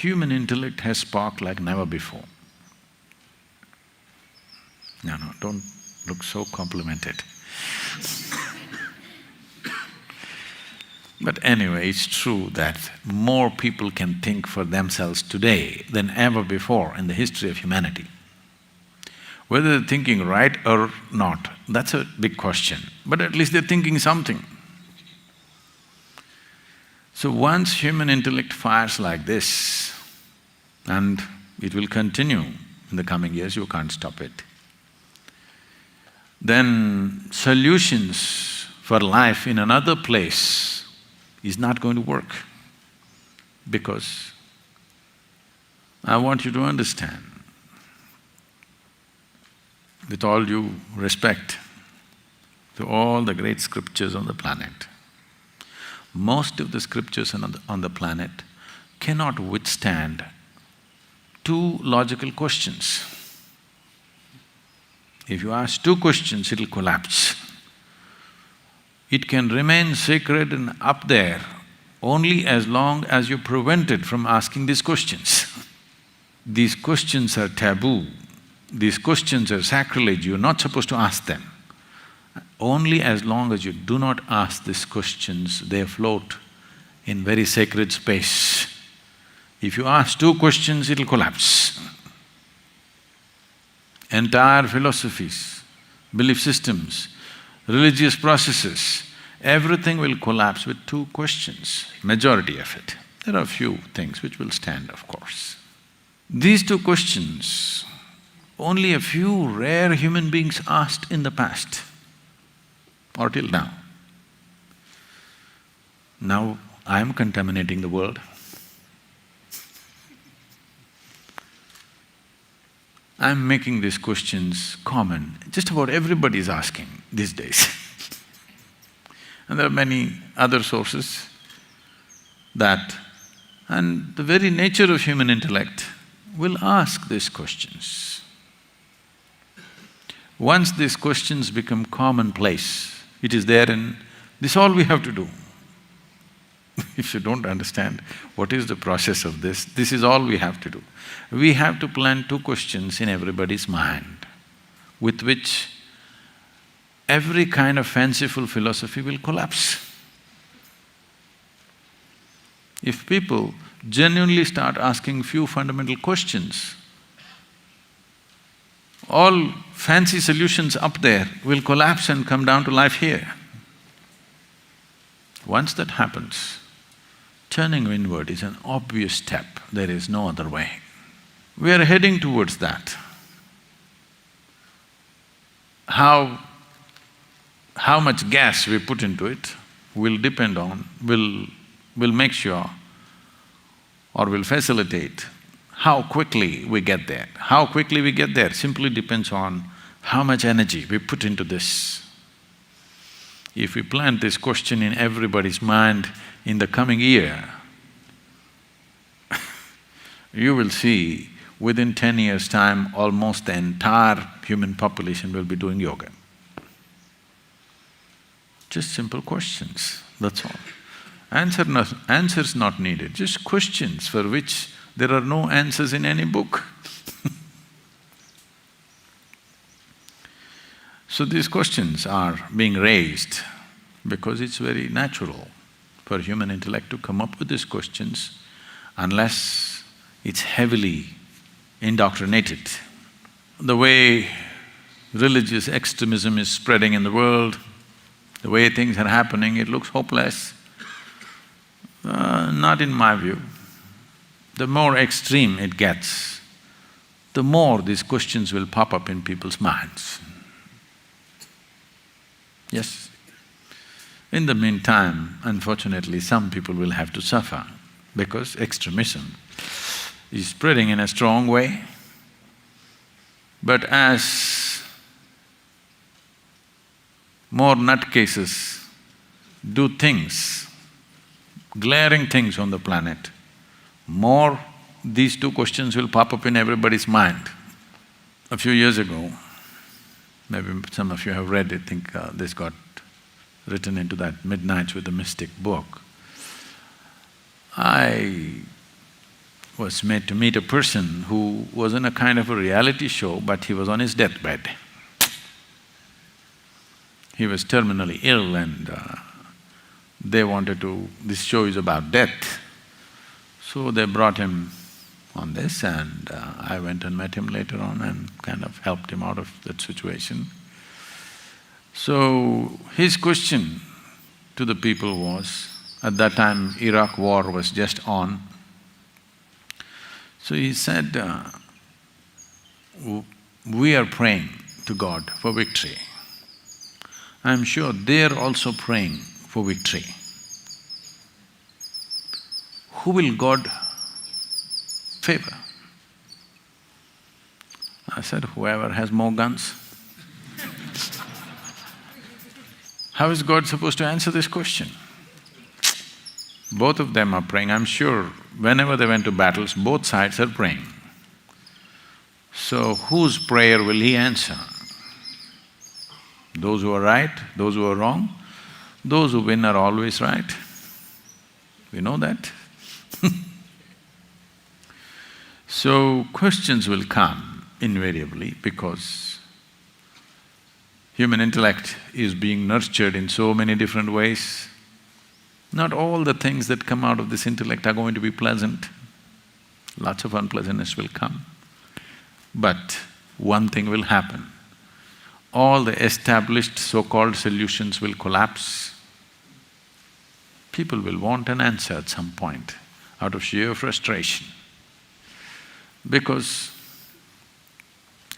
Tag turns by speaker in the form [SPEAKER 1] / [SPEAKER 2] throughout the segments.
[SPEAKER 1] human intellect has sparked like never before. No, don't look so complimented. But anyway, it's true that more people can think for themselves today than ever before in the history of humanity. Whether they're thinking right or not, that's a big question, but at least they're thinking something. So once human intellect fires like this, and it will continue in the coming years, you can't stop it, then solutions for life in another place is not going to work. Because I want you to understand, with all due respect to all the great scriptures on the planet, most of the scriptures on the planet cannot withstand two logical questions. If you ask two questions, it'll collapse. It can remain sacred and up there only as long as you prevent it from asking these questions. These questions are taboo, these questions are sacrilege, you're not supposed to ask them. Only as long as you do not ask these questions, they float in very sacred space. If you ask two questions, it'll collapse. Entire philosophies, belief systems, religious processes, everything will collapse with two questions, majority of it. There are a few things which will stand, of course. These two questions, only a few rare human beings asked in the past or till now. Now I'm contaminating the world. I'm making these questions common, just about everybody is asking these days. And there are many other sources that… and the very nature of human intellect will ask these questions. Once these questions become commonplace, it is there and this is all we have to do. If you don't understand what is the process of this is all we have to do. We have to plant two questions in everybody's mind, with which every kind of fanciful philosophy will collapse. If people genuinely start asking few fundamental questions, all fancy solutions up there will collapse and come down to life here. Once that happens, turning inward is an obvious step, there is no other way. We are heading towards that. How much gas we put into it will depend on… will make sure or will facilitate how quickly we get there. How quickly we get there simply depends on how much energy we put into this. If we plant this question in everybody's mind in the coming year, you will see within 10 years' time, almost the entire human population will be doing yoga. Just simple questions, that's all. Answers not needed, just questions for which there are no answers in any book. So these questions are being raised because it's very natural for human intellect to come up with these questions unless it's heavily indoctrinated. The way religious extremism is spreading in the world, the way things are happening, it looks hopeless. Not in my view. The more extreme it gets, the more these questions will pop up in people's minds. Yes. In the meantime, unfortunately, some people will have to suffer because extremism is spreading in a strong way. But as more nutcases do things, glaring things on the planet, more these two questions will pop up in everybody's mind. A few years ago, maybe some of you have read it, I think this got written into that Midnights with the Mystic book. I was made to meet a person who was in a kind of a reality show, but he was on his deathbed. He was terminally ill and they wanted to… this show is about death. So they brought him on this and I went and met him later on and kind of helped him out of that situation. So his question to the people was, at that time Iraq war was just on. So he said, we are praying to God for victory. I'm sure they're also praying for victory. Who will God favor? I said, whoever has more guns. How is God supposed to answer this question? Both of them are praying. I'm sure whenever they went to battles, both sides are praying. So whose prayer will he answer? Those who are right, those who are wrong? Those who win are always right. We know that. So questions will come invariably because human intellect is being nurtured in so many different ways. Not all the things that come out of this intellect are going to be pleasant. Lots of unpleasantness will come. But one thing will happen. All the established so-called solutions will collapse. People will want an answer at some point out of sheer frustration. Because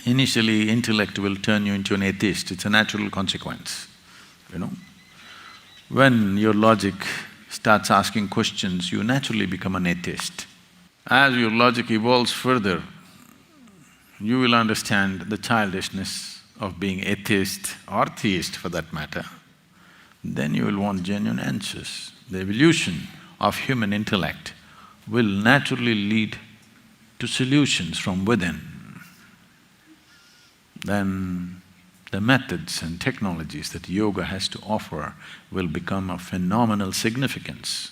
[SPEAKER 1] initially intellect will turn you into an atheist, it's a natural consequence, you know. When your logic starts asking questions, you naturally become an atheist. As your logic evolves further, you will understand the childishness of being atheist or theist for that matter. Then you will want genuine answers. The evolution of human intellect will naturally lead to solutions from within. Then the methods and technologies that yoga has to offer will become of phenomenal significance.